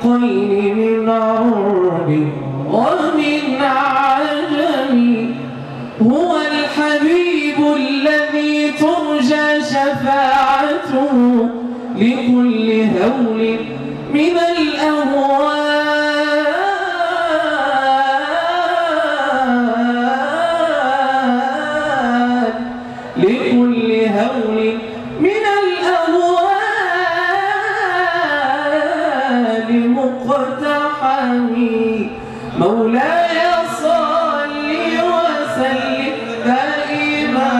فريقين من عرب ومن عجم هو الحبيب الذي ترجى شفاعته لكل هول من الأهوال لكل هول من الأهوال مقتحم مولاي صل وسلم دائما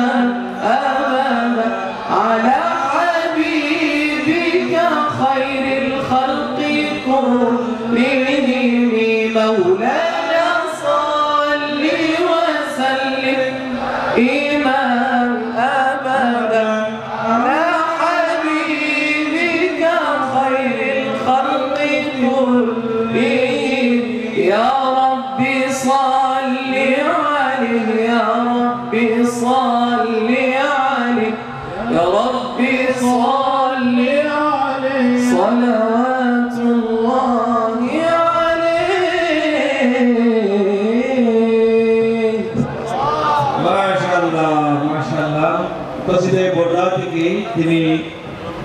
أبدا على حبيبك خير الخلق كلهم مولاي صل وسلم دائما أبدا على حبيبك خير الخلق كلهم يا ربي صل عليه يا ربي صل عليه يا ربي صل عليه صلوات الله عليه মাশাআল্লাহ মাশাআল্লাহ কসিদে বড়রা থেকে তিনি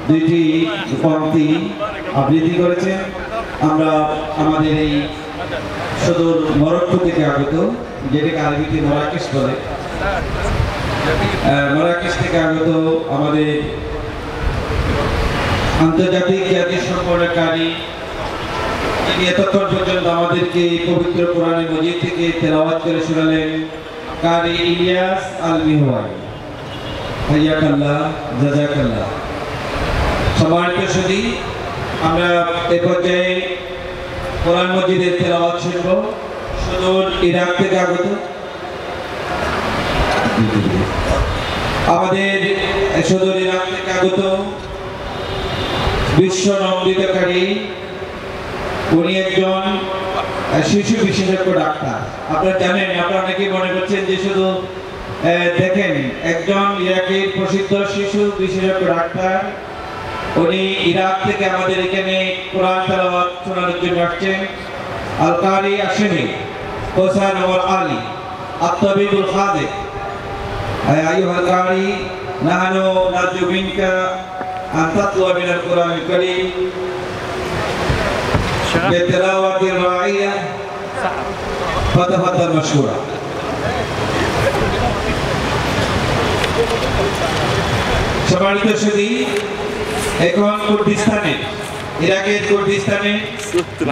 দুইটি পংক্তি আবৃত্তি করেছেন। আমরা আমাদের এই সুদূর মরক্কো থেকে আগত, যেটাকে আরবিতে মারাকেশ বলে, মারাকেশ থেকে আগত আমাদের আন্তর্জাতিক খ্যাতি সম্পন্নকারী, তিনি এতক্ষণ পর্যন্ত আমাদেরকে পবিত্র কোরআনে মজিদ থেকে তেলাওয়াত করে শোনালেন কারি ইলিয়াস আল মিহওয়াই। হাইয়াকাল্লাহ জাযাকাল্লাহ। সম্মানিত সুধী, আমরা এ পর্যায়ে কোরআন মজিদের তেলাওয়াত শুনব সুদূর ইরাক থেকে আগত আমাদের সুদূর ইরাক থেকে আগত বিশ্ব নন্দিতকারী, উনি একজন শিশু বিশেষজ্ঞ ডাক্তার। আপনারা জানেন, আপনারা অনেকেই মনে করছেন যে শুধু দেখেন একজন ইরাকের প্রসিদ্ধ শিশু বিশেষজ্ঞ ডাক্তার, উনি ইরাক থেকে আমাদের এখানে কোরআন তেলাওয়াত শোনানোর জন্য আসছেন। আল কারি আশমি হোসেন ওমর আলী আত-তাবিবুল খাদিক। আইয়ুহাল কারি নাহনু নারজু মিনকা আন তাতলুয়া মিনাল কুরআনিল কারীম বিতিলাওয়াতির রাইয়া ফাতাফাদ্দাল মাশকুরা। সম্মানিত সুধী, এখন কুর্দিস্তানে, ইরাকের কুর্দিস্তানে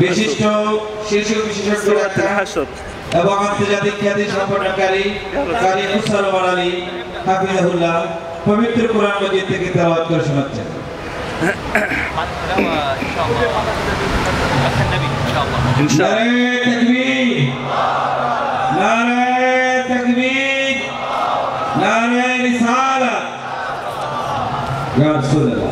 বিশিষ্ট শিশু বিশেষজ্ঞ ডাক্তার এবং আন্তর্জাতিক খ্যাতি সম্পন্নকারী কারি হুসাইন ওমর আলী হাফিজাহুল্লাহ পবিত্র কোরআন মজিদ থেকে তেলাওয়াত করে শোনাচ্ছেন। নারে তাকবীর, নারে তাকবীর, নারে রিসালাত, ইয়া রাসূলুল্লাহ।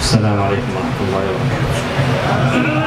السلام عليكم ورحمة الله وبركاته.